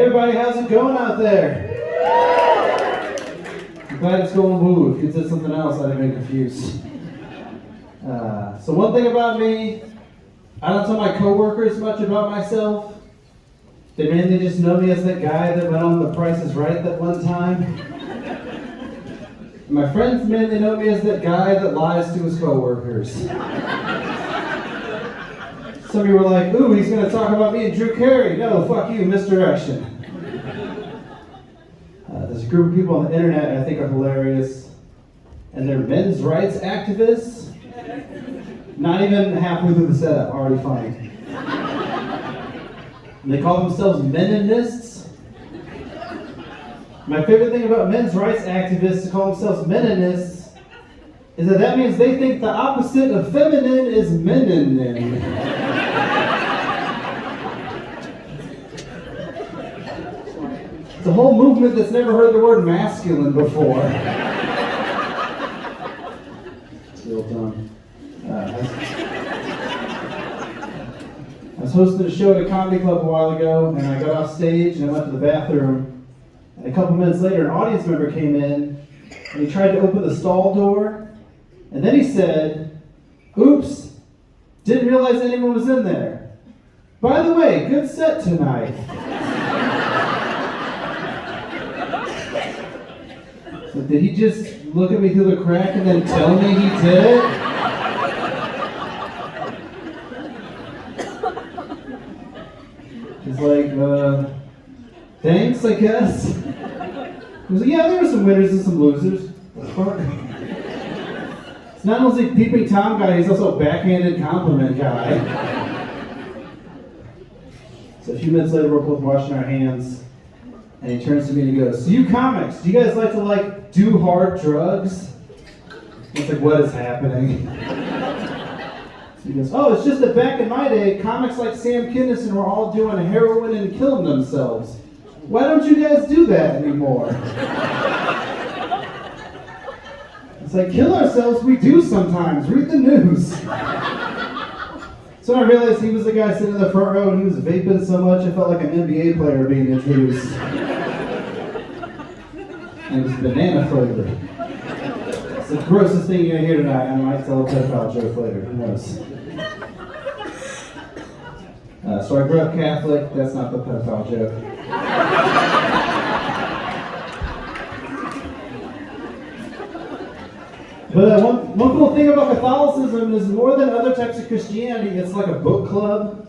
everybody, how's it going out there? I'm glad it's going woo. If you said something else, I'd have been confused. So one thing about me, I don't tell my coworkers much about myself. They mainly just know me as that guy that went on The Price is Right that one time. My friends mainly know me as that guy that lies to his coworkers. Some of you were like, ooh, he's going to talk about me and Drew Carey. No, fuck you, misdirection. There's a group of people on the internet I think are hilarious, and they're men's rights activists. Not even halfway through the setup, already funny. And they call themselves meninists. My favorite thing about men's rights activists to call themselves meninists is that means they think the opposite of feminine is meninin. It's a whole movement that's never heard the word masculine before. It's real dumb. I was hosting a show at a comedy club a while ago, and I got off stage and I went to the bathroom. And a couple minutes later, an audience member came in, and he tried to open the stall door, and then he said, "Oops, didn't realize anyone was in there. By the way, good set tonight." So did he just look at me through the crack and then tell me he did it? He's like, thanks, I guess. He was like, yeah, there were some winners and some losers. It's not only peeping Tom guy, he's also a backhanded compliment guy. So a few minutes later, we're both washing our hands, and he turns to me and he goes, "So you comics, do you guys like to do hard drugs?" It's like, what is happening? He goes, "Oh, it's just that back in my day, comics like Sam Kinison were all doing heroin and killing themselves. Why don't you guys do that anymore?" It's like, kill ourselves, we do sometimes. Read the news. So I realized he was the guy sitting in the front row and he was vaping so much I felt like an NBA player being introduced. And it was banana flavored. It's the grossest thing you're going to hear tonight. I might tell a pedophile joke later. Who knows? So I grew up Catholic. That's not the pedophile joke. But one cool thing about Catholicism is more than other types of Christianity, it's like a book club.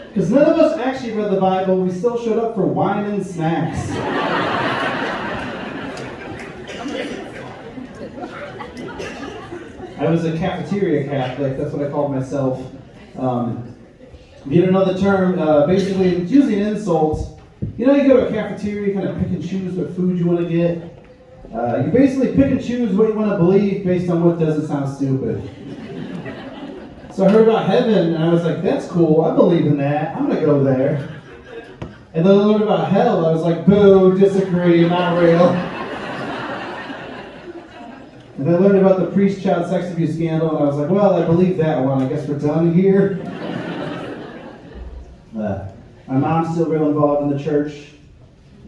Because none of us actually read the Bible. We still showed up for wine and snacks. I was a cafeteria Catholic, that's what I called myself. If you don't know the term, basically it's usually an insult. You know, you go to a cafeteria, you kind of pick and choose what food you want to get. You basically pick and choose what you want to believe based on what doesn't sound stupid. So I heard about heaven, and I was like, that's cool, I believe in that, I'm going to go there. And then I learned about hell, I was like, boo, disagree, not real. And then I learned about the priest-child sex abuse scandal, and I was like, well, I believe that one. I guess we're done here. My mom's still real involved in the church.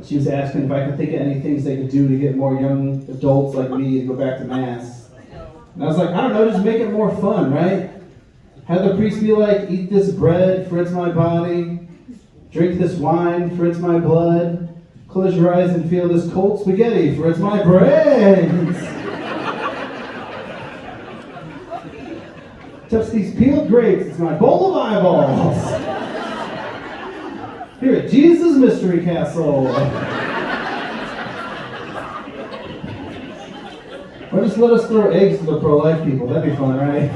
She was asking if I could think of any things they could do to get more young adults like me to go back to Mass. And I was like, I don't know, just make it more fun, right? Have the priest be like, eat this bread, for it's my body. Drink this wine, for it's my blood. Close your eyes and feel this cold spaghetti, for it's my brains. Touch these peeled grapes, it's my bowl of eyeballs. Here at Jesus' Mystery Castle. Or just let us throw eggs to the pro-life people, that'd be fun, right?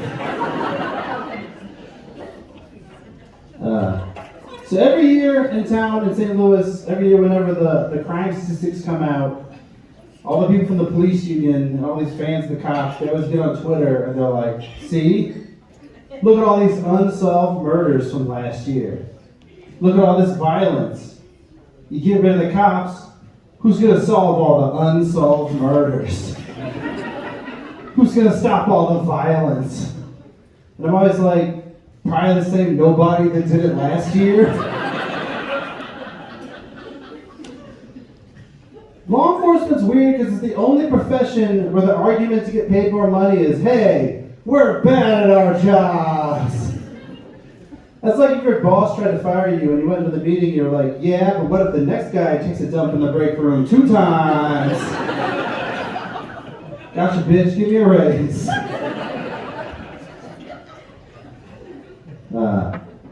So every year in town in St. Louis, every year whenever the crime statistics come out, all the people from the police union, and all these fans of the cops, they always get on Twitter and they're like, see? Look at all these unsolved murders from last year. Look at all this violence. You get rid of the cops, who's going to solve all the unsolved murders? Who's going to stop all the violence? And I'm always like, probably the same nobody that did it last year. Law enforcement's weird because it's the only profession where the argument to get paid more money is, hey, we're bad at our jobs. That's like if your boss tried to fire you and you went into the meeting and you're like, yeah, but what if the next guy takes a dump in the break room 2 times? Gotcha, bitch, give me a raise.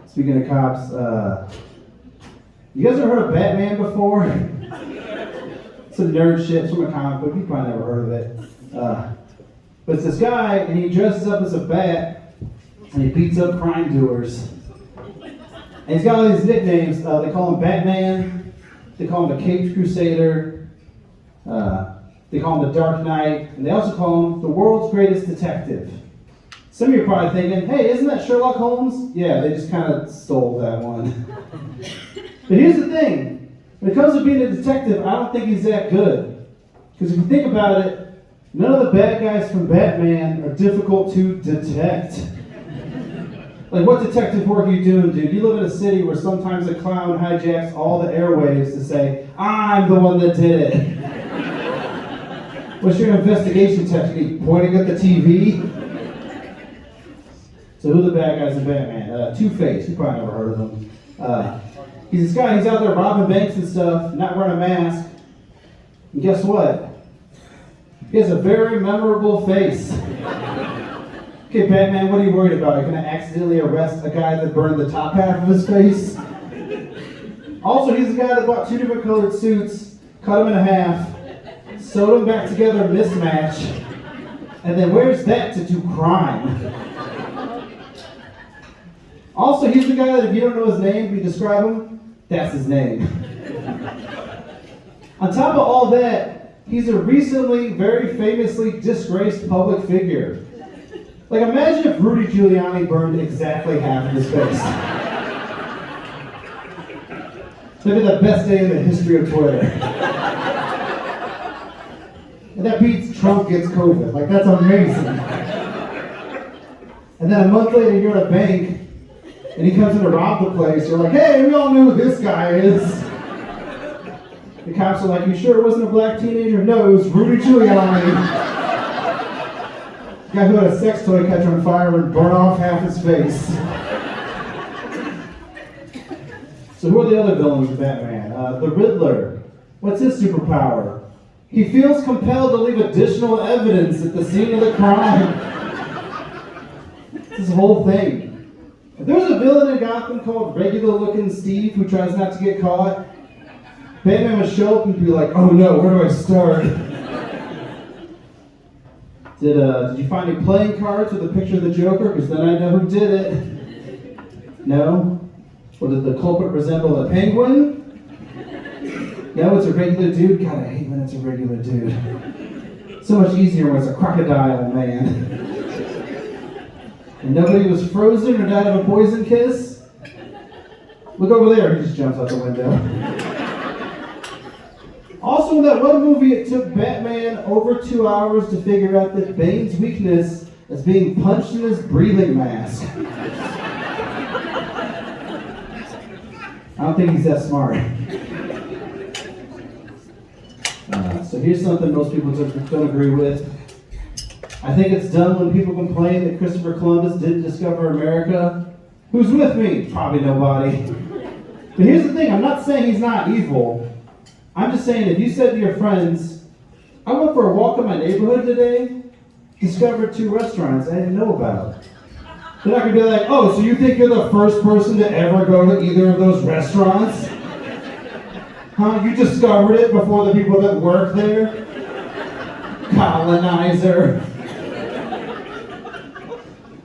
Speaking of cops, you guys ever heard of Batman before? Some nerd shit from a comic book, you probably never heard of it. But it's this guy, and he dresses up as a bat, and he beats up crime doers. And he's got all these nicknames. They call him Batman, they call him the Caped Crusader, they call him the Dark Knight, and they also call him the world's greatest detective. Some of you are probably thinking, hey, isn't that Sherlock Holmes? Yeah, they just kind of stole that one. But here's the thing. When it comes to being a detective, I don't think he's that good. Because if you think about it, none of the bad guys from Batman are difficult to detect. Like, what detective work are you doing, dude? You live in a city where sometimes a clown hijacks all the airwaves to say, I'm the one that did it. What's your investigation technique? Pointing at the TV? So who are the bad guys in Batman? Two-Face, you probably never heard of him. He's this guy, he's out there robbing banks and stuff, not wearing a mask. And guess what? He has a very memorable face. Okay, Batman, what are you worried about? You're gonna accidentally arrest a guy that burned the top half of his face? Also, he's the guy that bought 2 different colored suits, cut them in half, sewed them back together, mismatch, and then wears that to do crime. Also, he's the guy that if you don't know his name, if you describe him, that's his name. On top of all that, he's a recently, very famously disgraced public figure. Like, imagine if Rudy Giuliani burned exactly half of his face. That'd be the best day in the history of Twitter. And that beats Trump gets COVID. Like, that's amazing. And then a month later, you're at a bank, and he comes in to rob the place. You're like, hey, we all know who this guy is. The cops are like, you sure it wasn't a black teenager? No, it was Rudy Giuliani. The guy who had a sex toy catch on fire and burn off half his face. So who are the other villains of Batman? The Riddler. What's his superpower? He feels compelled to leave additional evidence at the scene of the crime. It's his whole thing. If there's a villain in Gotham called Regular Looking Steve who tries not to get caught, Batman would show up and be like, oh no, where do I start? Did you find any playing cards with a picture of the Joker? Because then I know who did it. No? Or did the culprit resemble a penguin? No, it's a regular dude? God, I hate when it's a regular dude. So much easier when it's a crocodile, man. And nobody was frozen or died of a poison kiss? Look over there, he just jumps out the window. Also, in that one movie, it took Batman over 2 hours to figure out that Bane's weakness is being punched in his breathing mask. I don't think he's that smart. So here's something most people don't agree with. I think it's dumb when people complain that Christopher Columbus didn't discover America. Who's with me? Probably nobody. But here's the thing, I'm not saying he's not evil. I'm just saying if you said to your friends, I went for a walk in my neighborhood today, discovered 2 restaurants I didn't know about. They're not going to be like, oh, so you think you're the first person to ever go to either of those restaurants? Huh? You discovered it before the people that work there? Colonizer.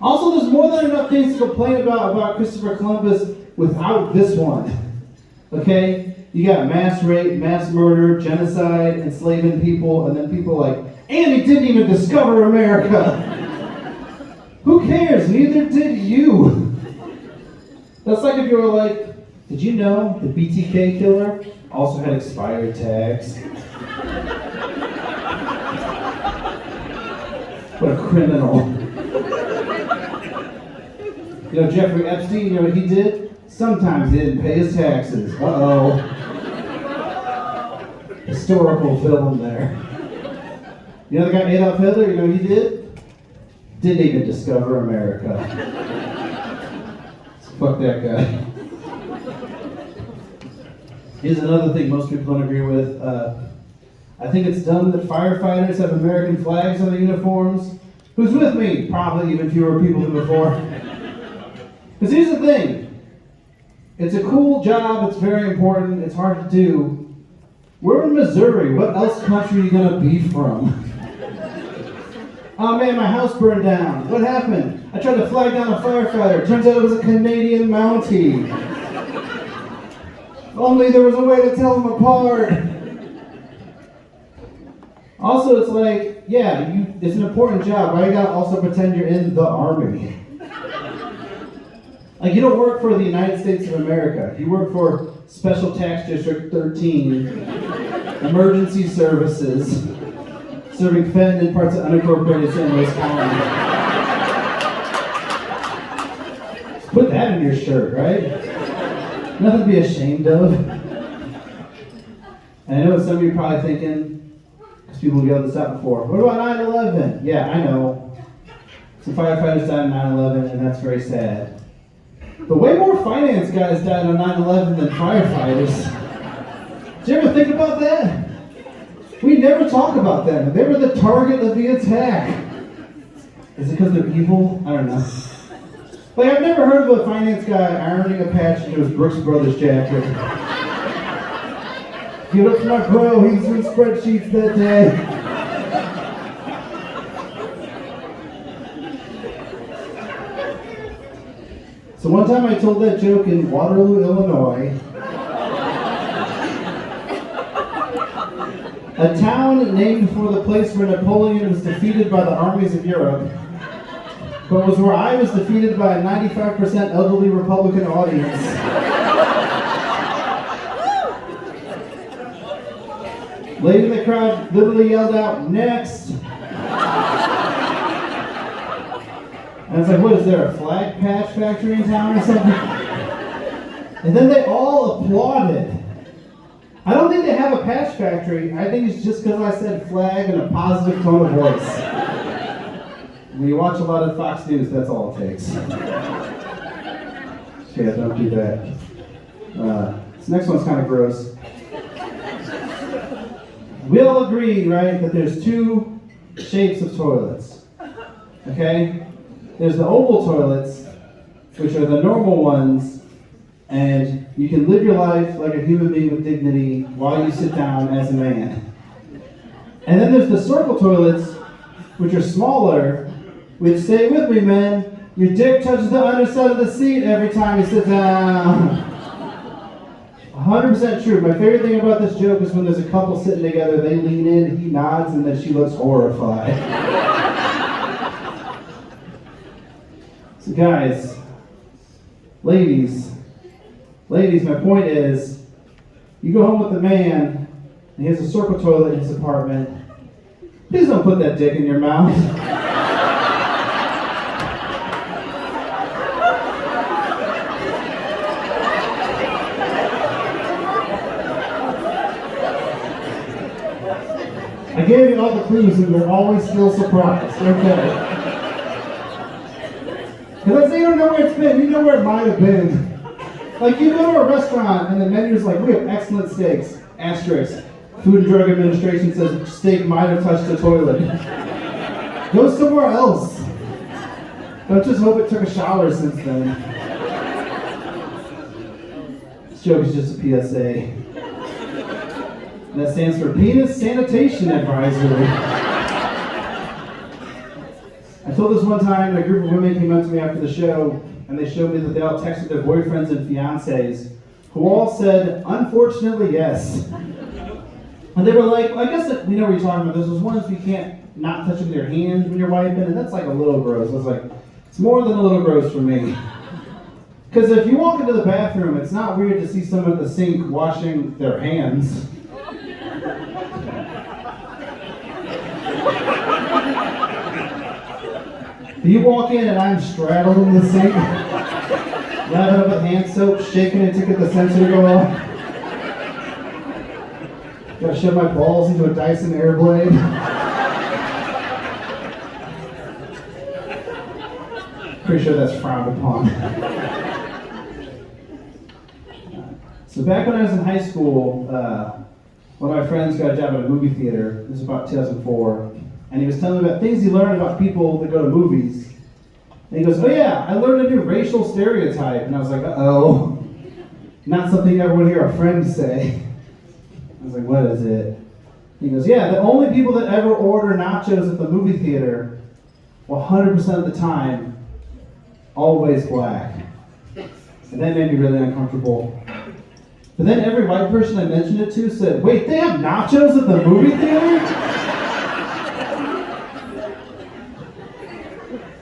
Also, there's more than enough things to complain about Christopher Columbus without this one. Okay? You got mass rape, mass murder, genocide, enslaving people, and then people like, and he didn't even discover America. Who cares? Neither did you. That's like if you were like, did you know the BTK killer also had expired tags? What a criminal. You know Jeffrey Epstein, you know what he did? Sometimes he didn't pay his taxes. Uh-oh. historical villain there. You know the guy Adolf Hitler, you know what he did? Didn't even discover America. So fuck that guy. Here's another thing most people don't agree with. I think it's dumb that firefighters have American flags on their uniforms. Who's with me? Probably even fewer people than before. Because here's the thing. It's a cool job, it's very important, it's hard to do. We're in Missouri, what else country are you gonna be from? Oh man, my house burned down. What happened? I tried to flag down a firefighter. Turns out it was a Canadian Mountie. If only there was a way to tell them apart. Also, it's like, yeah, it's an important job. Why you gotta also pretend you're in the army? Like, you don't work for the United States of America. You work for Special Tax District 13, Emergency Services, serving fentanyl in parts of unincorporated St. Louis County. Just put that in your shirt, right? Nothing to be ashamed of. And I know what some of you are probably thinking, because people have yelled this out before. What about 9/11? Yeah, I know. Some firefighters died on 9/11, and that's very sad. But way more finance guys died on 9/11 than firefighters. Did you ever think about that? We never talk about them. They were the target of the attack. Is it because they're evil? I don't know. Like, I've never heard of a finance guy ironing a patch into his Brooks Brothers jacket. Give it up to my bro, he's doing spreadsheets that day. So one time I told that joke in Waterloo, Illinois. A town named for the place where Napoleon was defeated by the armies of Europe, but was where I was defeated by a 95% elderly Republican audience. Lady in the crowd literally yelled out, "Next!" And I was like, what is there, a flag patch factory in town or something? And then they all applauded. I don't think they have a patch factory. I think it's just because I said flag in a positive tone of voice. When you watch a lot of Fox News, that's all it takes. Yeah, don't do that. This next one's kind of gross. We all agree, right, that there's two shapes of toilets. Okay? There's the oval toilets, which are the normal ones, and you can live your life like a human being with dignity while you sit down as a man. And then there's the circle toilets, which are smaller, which, say with me, men, your dick touches the underside of the seat every time you sit down. 100% true. My favorite thing about this joke is when there's a couple sitting together, they lean in, he nods, and then she looks horrified. So guys, ladies, my point is, you go home with a man, and he has a circle toilet in his apartment, please don't put that dick in your mouth. I gave you all the clues and they're always still surprised. Okay. Because I say you don't know where it's been, you know where it might have been. Like, you go to a restaurant and the menu's like, we have excellent steaks, asterisk. Food and Drug Administration says steak might have touched the toilet. Go somewhere else. Don't just hope it took a shower since then. This joke is just a PSA. And that stands for Penis Sanitation Advisory. I told this one time, a group of women came up to me after the show, and they showed me that they all texted their boyfriends and fiancés, who all said, unfortunately, yes. And they were like, well, I guess that we know what you're talking about. There's those ones you can't not touch with your hands when you're wiping, and that's like a little gross. I was like, it's more than a little gross for me. Because if you walk into the bathroom, it's not weird to see someone at the sink washing their hands. You walk in and I'm straddled in the sink, lathering up with hand soap, shaking it to get the sensor to go off. Gotta shove my balls into a Dyson Airblade. Pretty sure that's frowned upon. So back when I was in high school, one of my friends got a job at a movie theater. This was about 2004. And he was telling me about things he learned about people that go to movies. And he goes, oh yeah, I learned a new racial stereotype. And I was like, uh-oh. Not something you ever would hear a friend say. I was like, what is it? He goes, yeah, the only people that ever order nachos at the movie theater, 100% of the time, always black. And that made me really uncomfortable. But then every white person I mentioned it to said, wait, they have nachos at the movie theater?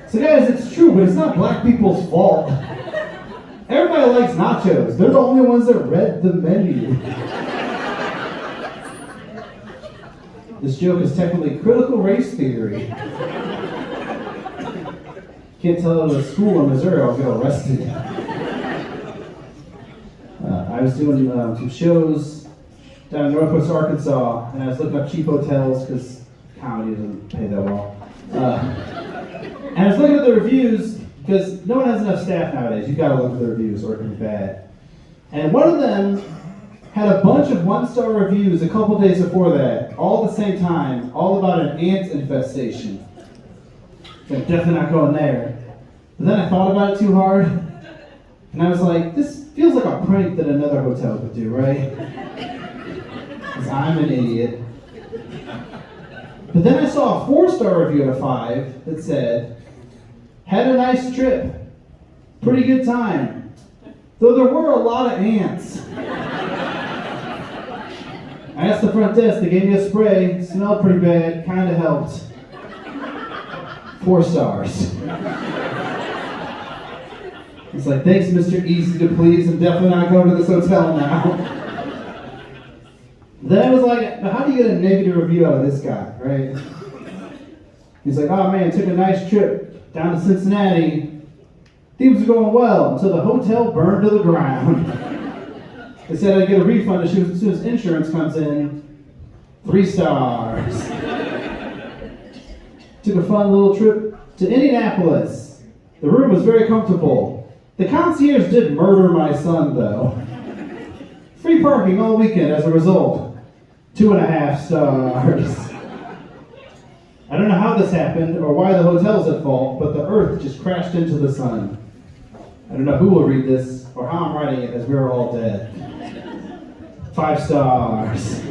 So guys, it's true, but it's not black people's fault. Everybody likes nachos. They're the only ones that read the menu. This joke is technically critical race theory. Can't tell it at a school in Missouri, I'll get arrested. I was doing some shows down in Northwest Arkansas, and I was looking up cheap hotels because comedy doesn't pay that well. And I was looking at the reviews because no one has enough staff nowadays. You've got to look at the reviews or it can be bad. And one of them had a bunch of one-star reviews a couple days before that, all at the same time, all about an ant infestation. So I'm definitely not going there. But then I thought about it too hard, and I was like, this feels like a prank that another hotel could do, right? Because I'm an idiot. But then I saw a 4-star review out of 5 that said, had a nice trip, pretty good time, though there were a lot of ants. I asked the front desk, they gave me a spray, smelled pretty bad, kind of helped. 4 stars. It's like, thanks, Mr. Easy to Please. I'm definitely not going to this hotel now. Then I was like, how do you get a negative review out of this guy, right? He's like, oh man, took a nice trip down to Cincinnati. Things were going well until the hotel burned to the ground. They said I'd get a refund as soon as insurance comes in. 3 stars. Took a fun little trip to Indianapolis. The room was very comfortable. The concierge did murder my son, though. Free parking all weekend as a result. 2.5 stars. I don't know how this happened or why the hotel's at fault, but the earth just crashed into the sun. I don't know who will read this or how I'm writing it, as we're all dead. 5 stars.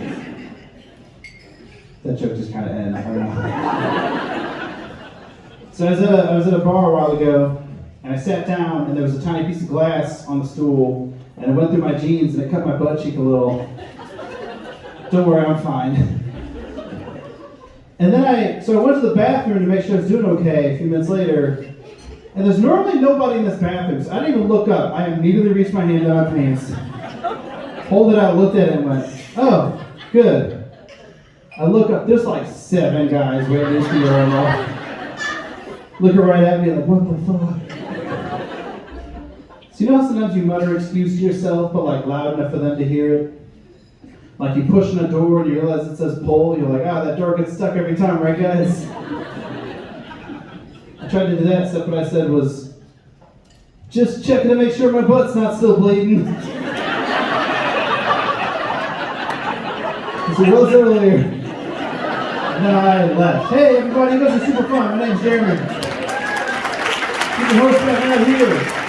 That joke just kind of ended. I don't know. So I was at a bar a while ago, and I sat down, and there was a tiny piece of glass on the stool, and it went through my jeans, and it cut my butt cheek a little. Don't worry, I'm fine. And then I went to the bathroom to make sure I was doing okay a few minutes later, and there's normally nobody in this bathroom, so I didn't even look up. I immediately reached my hand down my pants, pulled it out, looked at it, and went, oh, good. I look up, there's like 7 guys waiting to the urinal. Looking right at me like, what the fuck? So you know how sometimes you mutter excuse to yourself, but like loud enough for them to hear it? Like you push on a door and you realize it says pull, you're like, that door gets stuck every time, right guys? I tried to do that, except what I said was, just checking to make sure my butt's not still bleeding. Because it was earlier. And then I left. Hey everybody, you guys are super fun. My name's Jeremy. You can host that right here.